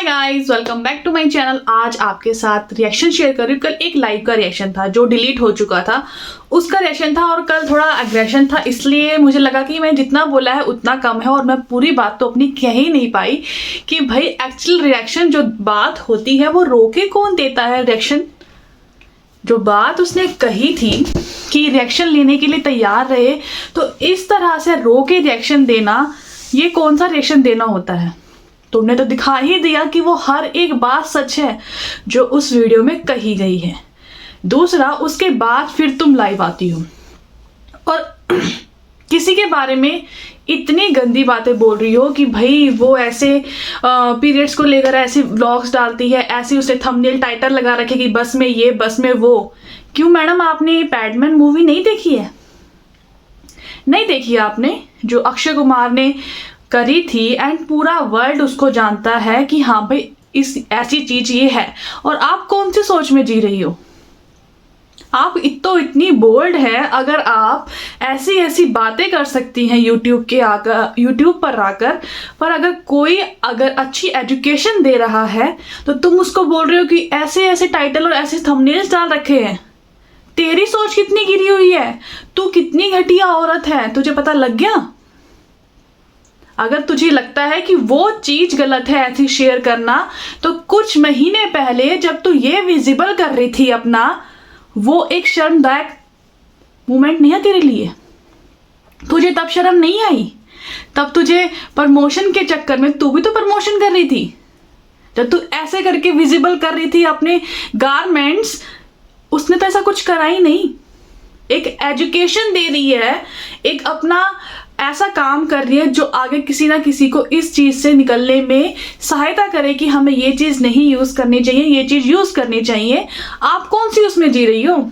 Hi guys, welcome back to my channel. आज आपके साथ रिएक्शन शेयर कर रही हूँ। कल एक लाइव का रिएक्शन था जो डिलीट हो चुका था, उसका रिएक्शन था और कल थोड़ा एग्रेशन था, इसलिए मुझे लगा कि मैं जितना बोला है उतना कम है और मैं पूरी बात तो अपनी कह ही नहीं पाई कि भाई एक्चुअल रिएक्शन जो बात होती है वो रोके कौन देता है। रिएक्शन जो बात उसने कही थी कि रिएक्शन लेने के लिए तैयार रहे, तो इस तरह से रोके रिएक्शन देना, ये कौन सा रिएक्शन देना होता है। तुमने तो दिखा ही दिया कि वो हर एक बात सच है जो उस वीडियो में कही गई है। दूसरा, उसके बाद फिर तुम लाइव आती हो और किसी के बारे में इतनी गंदी बातें बोल रही हो कि भाई वो ऐसे पीरियड्स को लेकर ऐसे व्लॉग्स डालती है, ऐसे उसे थंबनेल टाइटल लगा रखे कि बस में ये बस में वो। क्यों मैडम, आपने पैडमैन मूवी नहीं देखी है? नहीं देखी आपने, जो अक्षय कुमार ने करी थी एंड पूरा वर्ल्ड उसको जानता है कि हाँ भाई इस ऐसी चीज ये है। और आप कौन सी सोच में जी रही हो? आप इतनी बोल्ड है, अगर आप ऐसी ऐसी बातें कर सकती हैं यूट्यूब पर आकर, पर अगर कोई अच्छी एजुकेशन दे रहा है तो तुम उसको बोल रहे हो कि ऐसे ऐसे टाइटल और ऐसे थंबनेल्स डाल रखे हैं। तेरी सोच कितनी गिरी हुई है, तू कितनी घटिया औरत है, तुझे पता लग गया? अगर तुझे लगता है कि वो चीज गलत है ऐसी शेयर करना, तो कुछ महीने पहले जब तू ये विजिबल कर रही थी अपना, वो एक शर्मदायक मोमेंट नहीं है तेरे लिए? तुझे तब शर्म नहीं आई? तब तुझे प्रमोशन के चक्कर में, तू भी तो प्रमोशन कर रही थी, जब तू ऐसे करके विजिबल कर रही थी अपने गारमेंट्स, उसने तो ऐसा कुछ करा ही नहीं। एक एजुकेशन दे रही है, एक अपना ऐसा काम कर रही है जो आगे किसी ना किसी को इस चीज से निकलने में सहायता करे कि हमें ये चीज नहीं यूज करनी चाहिए, ये चीज यूज करनी चाहिए। आप कौन सी उसमें जी रही हो?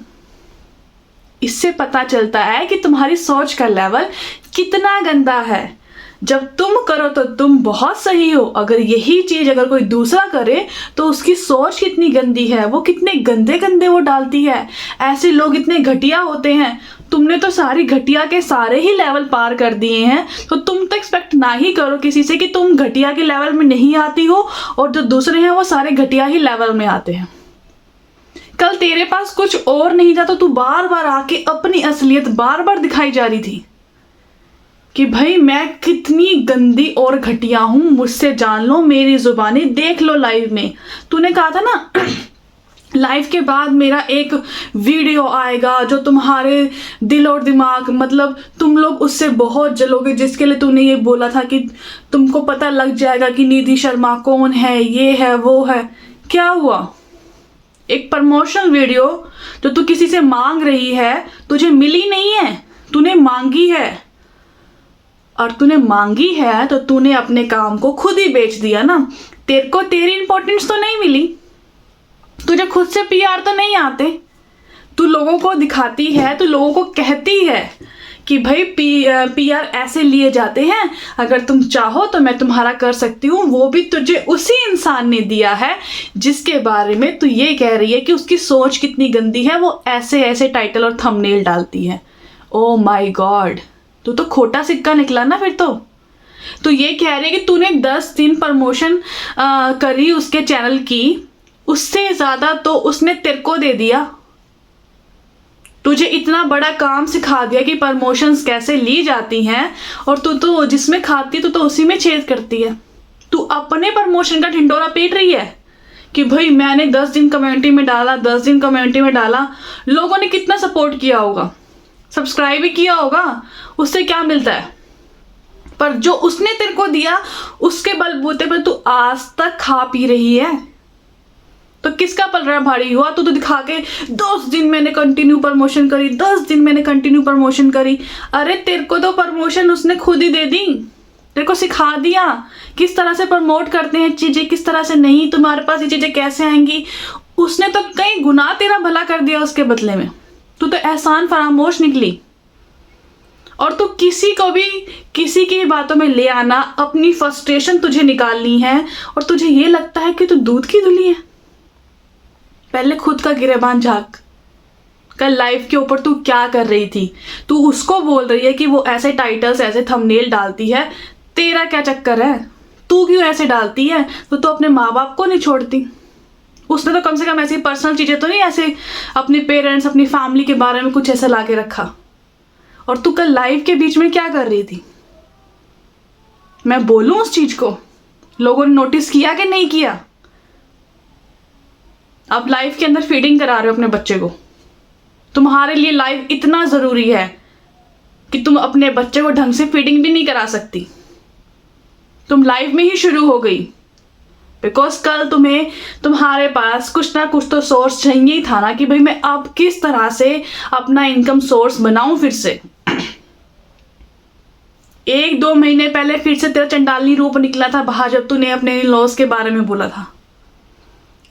इससे पता चलता है कि तुम्हारी सोच का लेवल कितना गंदा है। जब तुम करो तो तुम बहुत सही हो, अगर यही चीज अगर कोई दूसरा करे तो उसकी सोच कितनी गंदी है, वो कितने गंदे गंदे वो डालती है। ऐसे लोग इतने घटिया होते हैं। तुमने तो सारी घटिया के सारे ही लेवल पार कर दिए हैं, तो तुम तो एक्सपेक्ट ना ही करो किसी से कि तुम घटिया के लेवल में नहीं आती हो और जो दूसरे हैं वो सारे घटिया ही लेवल में आते हैं। कल तेरे पास कुछ और नहीं था तो तू बार बार आके अपनी असलियत बार बार दिखाई जा रही थी कि भाई मैं कितनी गंदी और घटिया हूं, मुझसे जान लो, मेरी जुबानी देख लो लाइव में। तूने कहा था ना लाइव के बाद मेरा एक वीडियो आएगा जो तुम्हारे दिल और दिमाग, मतलब तुम लोग उससे बहुत जलोगे, जिसके लिए तूने ये बोला था कि तुमको पता लग जाएगा कि निधि शर्मा कौन है, ये है वो है। क्या हुआ? एक प्रमोशनल वीडियो जो तू किसी से मांग रही है, तुझे मिली नहीं है, तूने मांगी है। और तूने मांगी है तो तूने अपने काम को खुद ही बेच दिया ना। तेरे को तेरी इंपॉर्टेंस तो नहीं मिली, तुझे खुद से पीआर तो नहीं आते। तू लोगों को दिखाती है, तू लोगों को कहती है कि भाई पीआर ऐसे लिए जाते हैं, अगर तुम चाहो तो मैं तुम्हारा कर सकती हूँ। वो भी तुझे उसी इंसान ने दिया है जिसके बारे में तू ये कह रही है कि उसकी सोच कितनी गंदी है, वो ऐसे ऐसे टाइटल और थंबनेल डालती है। ओ माय गॉड, तू तो खोटा सिक्का निकला ना फिर तो। तू ये कह रही है कि तूने 10 दिन प्रमोशन करी उसके चैनल की, उससे ज्यादा तो उसने तेरे को दे दिया। तुझे इतना बड़ा काम सिखा दिया कि प्रमोशंस कैसे ली जाती हैं, और तू तो जिसमें खाती तो उसी में छेद करती है। तू अपने प्रमोशन का ढिंडोरा पीट रही है कि भाई मैंने 10 दिन कम्युनिटी में डाला, 10 दिन कम्युनिटी में डाला, लोगों ने कितना सपोर्ट किया होगा, सब्सक्राइब भी किया होगा, उससे क्या मिलता है? पर जो उसने तेरे को दिया उसके बलबूते पर तू आज तक खा पी रही है, तो किसका पलड़ा भारी हुआ? तू तो दिखा के 10 दिन मैंने कंटिन्यू प्रमोशन करी, 10 दिन मैंने कंटिन्यू प्रमोशन करी। अरे तेरे को तो प्रमोशन उसने खुद ही दे दी, तेरे को सिखा दिया किस तरह से प्रमोट करते हैं चीजें, किस तरह से नहीं, तुम्हारे पास ये चीजें कैसे आएंगी। उसने तो कई गुना तेरा भला कर दिया उसके बदले में। तू तो एहसान फरामोश निकली। और तू किसी को भी किसी की बातों में ले आना, अपनी फ्रस्ट्रेशन तुझे निकालनी है, और तुझे ये लगता है कि तू दूध की धुली है। पहले खुद का गिरेबान झांक। कल लाइव के ऊपर तू क्या कर रही थी? तू उसको बोल रही है कि वो ऐसे टाइटल्स ऐसे थंबनेल डालती है। तेरा क्या चक्कर है? तू क्यों ऐसे डालती है? तो तू अपने माँ बाप को नहीं छोड़ती? उसने तो कम से कम ऐसी पर्सनल चीजें तो नहीं ऐसे अपने पेरेंट्स अपनी फैमिली के बारे में कुछ ऐसा ला के रखा? और तू कल लाइव के बीच में क्या कर रही थी? मैं बोलूं उस चीज को? लोगों ने नोटिस किया कि नहीं किया? आप लाइव के अंदर फीडिंग करा रहे हो अपने बच्चे को। तुम्हारे लिए लाइव इतना जरूरी है कि तुम अपने बच्चे को ढंग से फीडिंग भी नहीं करा सकती। तुम लाइव में ही शुरू हो गई बिकॉज कल तुम्हें तुम्हारे पास कुछ ना कुछ तो सोर्स चाहिए ही था ना, कि भाई मैं अब किस तरह से अपना इनकम सोर्स बनाऊं फिर से। 1-2 महीने पहले फिर से तेरा चंडाली रूप निकला था बाहर जब तूने अपने लॉस के बारे में बोला था।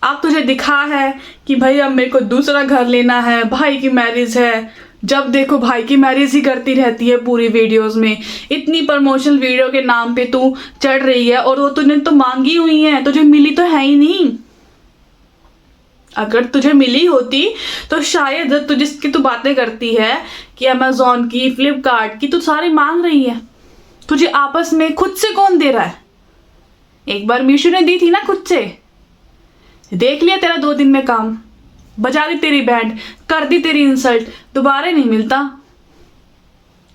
अब तुझे दिखा है कि भाई अब मेरे को दूसरा घर लेना है, भाई की मैरिज है, जब देखो भाई की मैरिज ही करती रहती है पूरी वीडियोस में। इतनी प्रमोशनल वीडियो के नाम पे तू चढ़ रही है और वो तूने तो मांगी हुई है, तुझे मिली तो है ही नहीं। अगर तुझे मिली होती तो शायद तू जिसकी तू बातें करती है कि अमेजोन की, फ्लिपकार्ट की, तू सारी मांग रही है। तुझे आपस में खुद से कौन दे रहा है? एक बार मीशू ने दी थी ना खुद से, देख लिया तेरा 2 दिन में काम, बजा दी तेरी बैंड, कर दी तेरी इंसल्ट, दोबारा नहीं मिलता।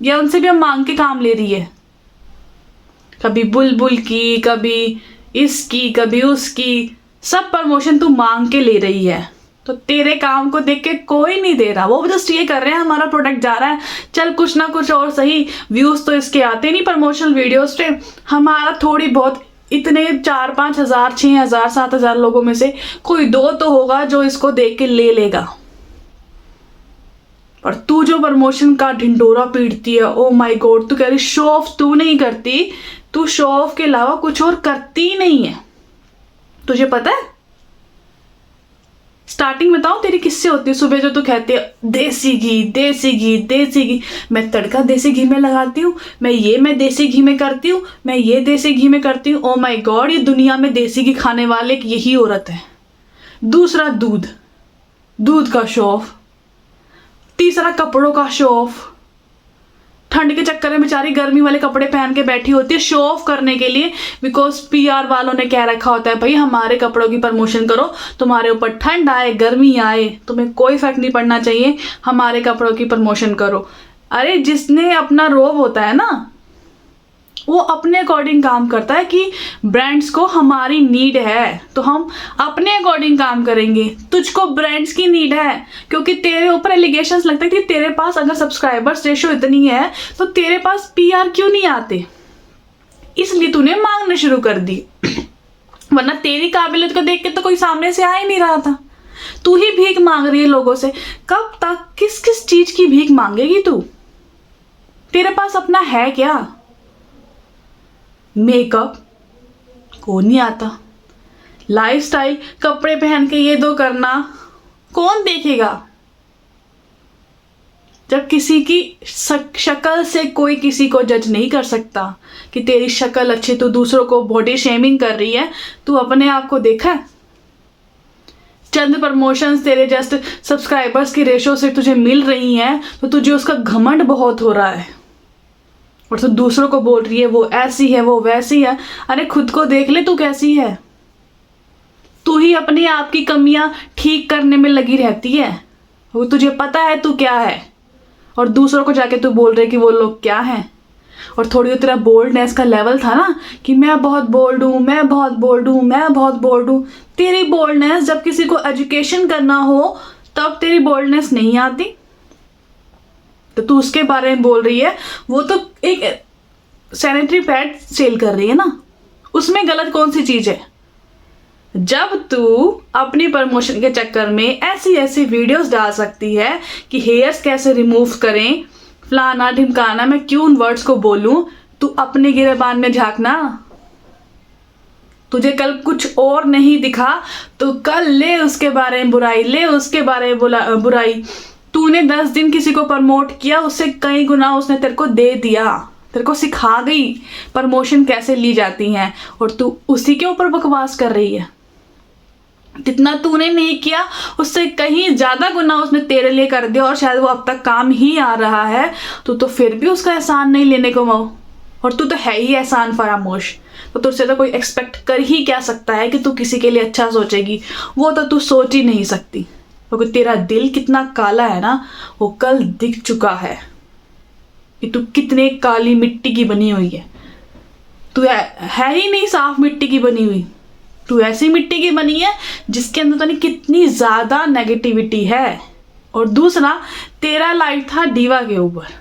या उनसे भी हम मांग के काम ले रही है, कभी बुलबुल की, कभी इसकी, कभी उसकी, सब प्रमोशन तू मांग के ले रही है। तो तेरे काम को देख के कोई नहीं दे रहा, वो जस्ट ये कर रहे हैं हमारा प्रोडक्ट जा रहा है, चल कुछ ना कुछ और सही, व्यूज तो इसके आते नहीं प्रमोशनल वीडियोस पे, हमारा थोड़ी बहुत इतने 4-5 हजार, 6 हजार, 7 हजार लोगों में से कोई 2 तो होगा जो इसको देख के ले लेगा। और तू जो प्रमोशन का ढिंडोरा पीटती है, ओ माय गॉड, तू कह रही शो ऑफ तू नहीं करती, तू शो ऑफ के अलावा कुछ और करती ही नहीं है। तुझे पता है स्टार्टिंग बताऊं तेरी किससे होती है? सुबह जो तू कहती है देसी घी, देसी घी, देसी घी, मैं तड़का देसी घी में लगाती हूँ, मैं देसी घी में करती हूँ, मैं ये देसी घी में करती हूँ। ओ माय गॉड, ये दुनिया में देसी घी खाने वाले की यही औरत है। दूसरा दूध का शो ऑफ, तीसरा कपड़ों का शो ऑफ। ठंड के चक्कर में बेचारी गर्मी वाले कपड़े पहन के बैठी होती है शो ऑफ करने के लिए, बिकॉज पीआर वालों ने कह रखा होता है भाई हमारे कपड़ों की प्रमोशन करो, तुम्हारे ऊपर ठंड आए गर्मी आए तुम्हें कोई फर्क नहीं पड़ना चाहिए, हमारे कपड़ों की प्रमोशन करो। अरे जिसने अपना रोब होता है ना, वो अपने अकॉर्डिंग काम करता है कि ब्रांड्स को हमारी नीड है तो हम अपने अकॉर्डिंग काम करेंगे। तुझको ब्रांड्स की नीड है क्योंकि तेरे ऊपर एलिगेशंस लगते हैं कि तेरे पास अगर सब्सक्राइबर्स रेशियो इतनी है तो तेरे पास पीआर क्यों नहीं आते, इसलिए तूने मांगना शुरू कर दी। वरना तेरी काबिलियत को देख के तो कोई सामने से आ ही नहीं रहा था। तू ही भीख मांग रही है लोगों से। कब तक किस किस चीज की भीख मांगेगी तू? तेरे पास अपना है क्या? मेकअप को नहीं आता, लाइफस्टाइल, कपड़े पहन के ये दो करना कौन देखेगा? जब किसी की शक्ल से कोई किसी को जज नहीं कर सकता कि तेरी शक्ल अच्छी, तो दूसरों को बॉडी शेमिंग कर रही है, तू अपने आप को देखा? चंद प्रमोशंस तेरे जस्ट सब्सक्राइबर्स की रेशो से तुझे मिल रही हैं तो तुझे उसका घमंड बहुत हो रहा है और तू दूसरों को बोल रही है वो ऐसी है वो वैसी है। अरे खुद को देख ले तू कैसी है। तू ही अपने आप की कमियां ठीक करने में लगी रहती है। वो तुझे पता है तू क्या है और दूसरों को जाके तू बोल रहे कि वो लोग क्या हैं। और थोड़ी तेरा बोल्डनेस का लेवल था ना कि मैं बहुत बोल्ड हूँ, मैं बहुत बोल्ड हूँ, मैं बहुत बोल्ड हूँ। तेरी बोल्डनेस जब किसी को एजुकेशन करना हो तब तेरी बोल्डनेस नहीं आती, तो तू उसके बारे में बोल रही है। वो तो एक सैनिटरी पैड सेल कर रही है ना, उसमें गलत कौन सी चीज है? जब तू अपनी प्रमोशन के चक्कर में ऐसी ऐसी वीडियोस डाल सकती है कि हेयर्स कैसे रिमूव करें, फलाना ढिमकाना, मैं क्यों उन वर्ड्स को बोलूं, तू अपने गिरेबान में झांकना। तुझे कल कुछ और नहीं दिखा तो कल ले उसके बारे में बुराई, ले उसके बारे में बुराई। तूने 10 दिन किसी को प्रमोट किया, उससे कई गुना उसने तेरे को दे दिया, तेरे को सिखा गई प्रमोशन कैसे ली जाती हैं और तू उसी के ऊपर बकवास कर रही है। जितना तूने नहीं किया उससे कहीं ज्यादा गुना उसने तेरे लिए कर दिया और शायद वो अब तक काम ही आ रहा है। तू तो फिर भी उसका एहसान नहीं लेने को मो, और तू तो है ही एहसान फरामोश। तो तुझसे तो कोई एक्सपेक्ट कर ही क्या सकता है कि तू किसी के लिए अच्छा सोचेगी। वो तो तू सोच ही नहीं सकती, क्योंकि तेरा दिल कितना काला है ना, वो कल दिख चुका है कि तू कितने काली मिट्टी की बनी हुई है। तू है ही नहीं साफ मिट्टी की बनी हुई, तू ऐसी मिट्टी की बनी है जिसके अंदर तो नहीं कितनी ज्यादा नेगेटिविटी है। और दूसरा, तेरा लाइफ था दीवा के ऊपर,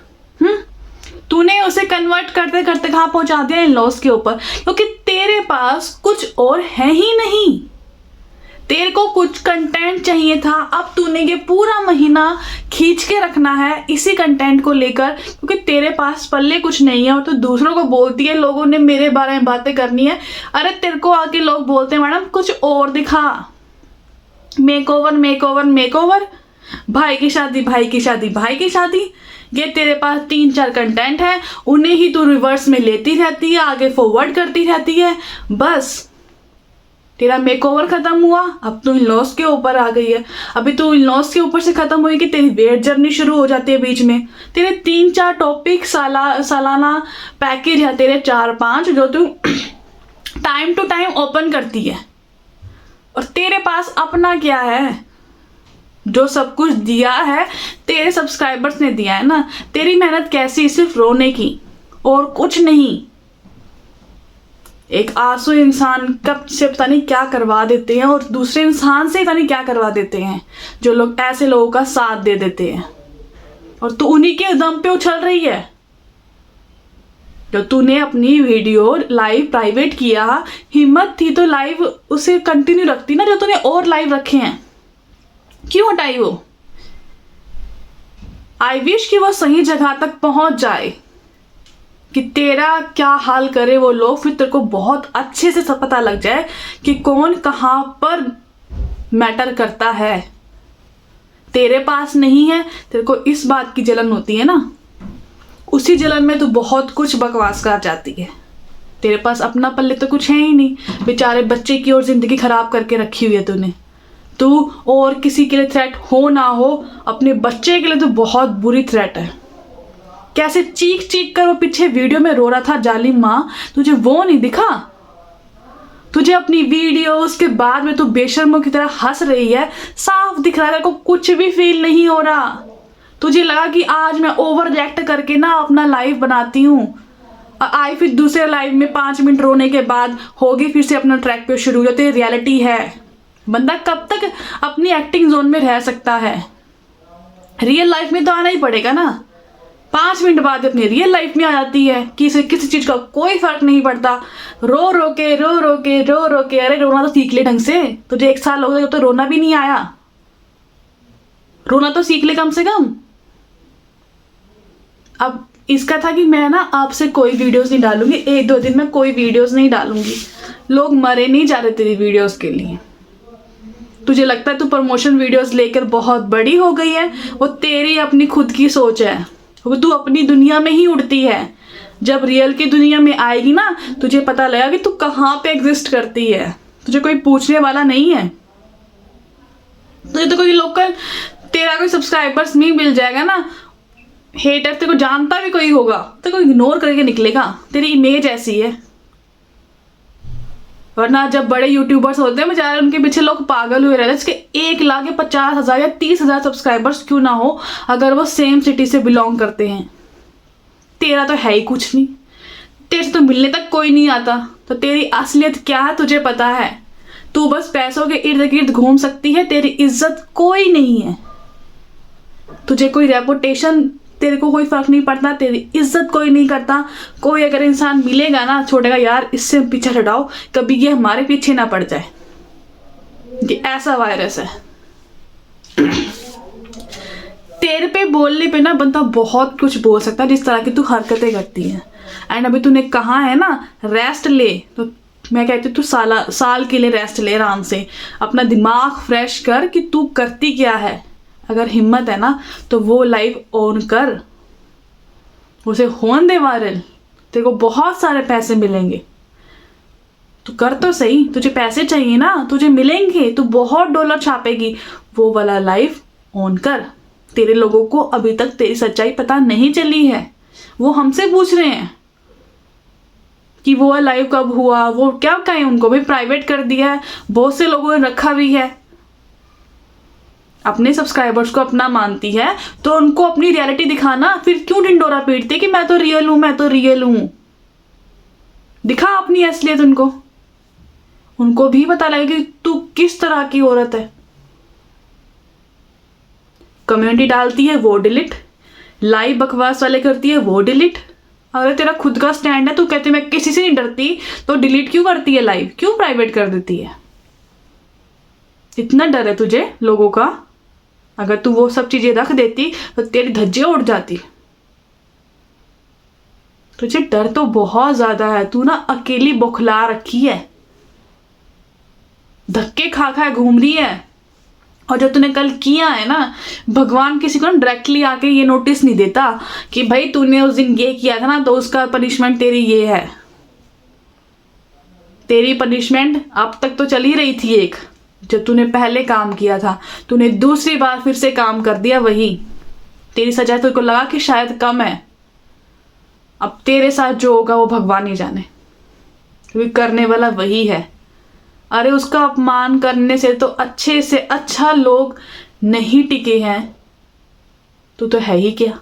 तूने उसे कन्वर्ट करते करते कहाँ पहुंचा दिया, इन लॉस के ऊपर, क्योंकि तेरे पास कुछ और है ही नहीं। तेरे को कुछ कंटेंट चाहिए था, अब तूने ये पूरा महीना खींच के रखना है इसी कंटेंट को लेकर, क्योंकि तेरे पास पल्ले कुछ नहीं है। और तो दूसरों को बोलती है लोगों ने मेरे बारे में बातें करनी है। अरे तेरे को आके लोग बोलते हैं मैडम कुछ और दिखा, मेकओवर मेकओवर मेकओवर, भाई की शादी भाई की शादी भाई की शादी। ये तेरे पास 3-4 कंटेंट है, उन्हें ही तू रिवर्स में लेती रहती है, आगे फॉरवर्ड करती रहती है। बस तेरा मेकओवर खत्म हुआ, अब तू इन लॉस के ऊपर आ गई है। अभी तू इन लॉस के ऊपर से खत्म हुई कि तेरी वेट जर्नी शुरू हो जाती है बीच में। तेरे 3-4 टॉपिक सालाना पैकेज है तेरे 4-5 जो तू टाइम टू टाइम ओपन करती है। और तेरे पास अपना क्या है? जो सब कुछ दिया है तेरे सब्सक्राइबर्स ने दिया है ना। तेरी मेहनत कैसी? सिर्फ रोने की और कुछ नहीं। एक आंसू इंसान कब से पता नहीं क्या करवा देते हैं, और दूसरे इंसान से पता नहीं क्या करवा देते हैं, जो लोग ऐसे लोगों का साथ दे देते हैं। और तू उन्हीं के दम पे उछल रही है। जो तूने अपनी वीडियो लाइव प्राइवेट किया, हिम्मत थी तो लाइव उसे कंटिन्यू रखती ना। जो तूने और लाइव रखे हैं क्यों हटाई वो? आई विश कि वो सही जगह तक पहुंच जाए, कि तेरा क्या हाल करे वो लोग, फिर तेरे को बहुत अच्छे से सब पता लग जाए कि कौन कहां पर मैटर करता है। तेरे पास नहीं है, तेरे को इस बात की जलन होती है ना, उसी जलन में तू बहुत कुछ बकवास कर जाती है। तेरे पास अपना पल्ले तो कुछ है ही नहीं, बेचारे बच्चे की और जिंदगी खराब करके रखी हुई है तूने। तू और किसी के लिए थ्रेट हो ना हो, अपने बच्चे के लिए तो बहुत बुरी थ्रेट है। कैसे चीख चीख कर वो पीछे वीडियो में रो रहा था जालिम माँ, तुझे वो नहीं दिखा? तुझे अपनी वीडियो उसके बाद में तू बेशर्मों की तरह हंस रही है, साफ दिख रहा है को कुछ भी फील नहीं हो रहा। तुझे लगा कि आज मैं ओवर रिएक्ट करके ना अपना लाइव बनाती हूँ, आई फिर दूसरे लाइव में 5 मिनट रोने के बाद होगी फिर से अपना ट्रैक पे शुरू। जो तेरी रियलिटी है, बंदा कब तक अपनी एक्टिंग जोन में रह सकता है? रियल लाइफ में तो आना ही पड़ेगा ना। 5 मिनट बाद अपनी रियल लाइफ में आ जाती है कि इसे किसी चीज का कोई फर्क नहीं पड़ता। रो रो के अरे रोना तो सीख ले ढंग से। तुझे 1 साल हो गया तो रोना भी नहीं आया, रोना तो सीख ले कम से कम। अब इसका था कि मैं ना आपसे कोई वीडियोस नहीं डालूंगी, 1-2 दिन में कोई वीडियोस नहीं डालूंगी। लोग मरे नहीं जा रहे तेरी वीडियोस के लिए। तुझे लगता है तू प्रमोशन वीडियोस लेकर बहुत बड़ी हो गई है, वो तेरी अपनी खुद की सोच है। वो तू अपनी दुनिया में ही उड़ती है। जब रियल की दुनिया में आएगी ना, तुझे पता लगेगा कि तू कहाँ पे एग्जिस्ट करती है। तुझे कोई पूछने वाला नहीं है। तुझे तो कोई लोकल तेरा कोई सब्सक्राइबर्स नहीं मिल जाएगा ना, हेटर तेरे को जानता भी कोई होगा, तेरे को इग्नोर करके निकलेगा। तेरी इमेज ऐसी है। वरना जब बड़े यूट्यूबर्स होते हैं बेचारे, उनके पीछे लोग पागल हुए रहते हैं। इसके 1,50,000 या 30,000 सब्सक्राइबर्स क्यों ना हो, अगर वो सेम सिटी से बिलोंग करते हैं। तेरा तो है ही कुछ नहीं, तेरे से तो मिलने तक कोई नहीं आता। तो तेरी असलियत क्या है तुझे पता है। तू बस पैसों के इर्द गिर्द घूम सकती है, तेरी इज्जत कोई नहीं है। तुझे कोई रेपुटेशन, तेरे को कोई फर्क नहीं पड़ता, तेरी इज्जत कोई नहीं करता। कोई अगर इंसान मिलेगा ना, छोड़ेगा यार इससे पीछे हटाओ, कभी ये हमारे पीछे ना पड़ जाए। ये ऐसा वायरस है। तेरे पे बोलने पे ना बंदा बहुत कुछ बोल सकता है, जिस तरह की तू हरकतें करती है। एंड अभी तूने कहा है ना रेस्ट ले, तो मैं कहती हूँ तू साल के लिए रेस्ट ले, आराम से अपना दिमाग फ्रेश कर कि तू करती क्या है। अगर हिम्मत है ना तो वो लाइव ऑन कर, उसे होने दे वायरल, तेरे को बहुत सारे पैसे मिलेंगे। तू कर तो सही, तुझे पैसे चाहिए ना, तुझे मिलेंगे, तू बहुत डॉलर छापेगी। वो वाला लाइव ऑन कर। तेरे लोगों को अभी तक तेरी सच्चाई पता नहीं चली है, वो हमसे पूछ रहे हैं। कि वो लाइव कब हुआ, वो क्या कहें, उनको भी प्राइवेट कर दिया है, बहुत से लोगों ने रखा भी है। अपने सब्सक्राइबर्स को अपना मानती है तो उनको अपनी रियलिटी दिखाना, फिर क्यों ढिंडोरा पीटती कि मैं तो रियल हूं, मैं तो रियल हूं। दिखा अपनी असलियत उनको भी पता लगे कि तू किस तरह की औरत है। कम्युनिटी डालती है वो डिलीट, लाइव बकवास वाले करती है वो डिलीट। अगर तेरा खुद का स्टैंड है, तू कहती मैं किसी से नहीं डरती, तो डिलीट क्यों करती है लाइव, क्यों प्राइवेट कर देती है? इतना डर है तुझे लोगों का? अगर तू वो सब चीजें रख देती तो तेरी धज्जियां उड़ जाती। तुझे डर तो बहुत ज्यादा है, तू ना अकेली बौखला रखी है, धक्के खा खा घूम रही है। और जो तूने कल किया है ना, भगवान किसी को ना डायरेक्टली आके ये नोटिस नहीं देता कि भाई तूने उस दिन ये किया था ना, तो उसका पनिशमेंट तेरी ये है। तेरी पनिशमेंट अब तक तो चल ही रही थी, एक जब तूने पहले काम किया था, तूने दूसरी बार फिर से काम कर दिया वही। तेरी सजा तो को लगा कि शायद कम है, अब तेरे साथ जो होगा वो भगवान ही जाने, क्योंकि करने वाला वही है। अरे उसका अपमान करने से तो अच्छे से अच्छा लोग नहीं टिके हैं, तू तो है ही क्या।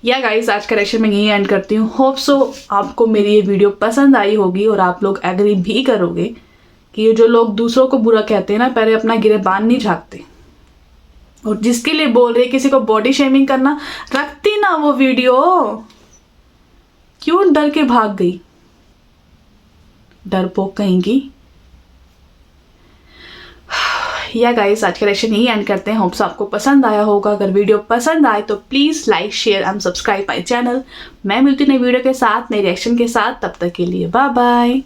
या गाइस, आज का रिएक्शन मैं यहीं एंड करती हूँ। होप सो आपको मेरी ये वीडियो पसंद आई होगी और आप लोग एग्री भी करोगे कि ये जो लोग दूसरों को बुरा कहते हैं ना, पहले अपना गिरेबान नहीं झांकते। और जिसके लिए बोल रहे किसी को बॉडी शेमिंग करना, रखती ना वो वीडियो, क्यों डर के भाग गई, डरपोक कहेंगी। या गाइस, आज का रिएक्शन यही एंड करते हैं। होप्स आपको पसंद आया होगा। अगर वीडियो पसंद आए तो please like, share and subscribe my channel. मैं मिलती हूँ नई वीडियो के साथ, नई रिएक्शन के साथ। तब तक के लिए बाय बाय।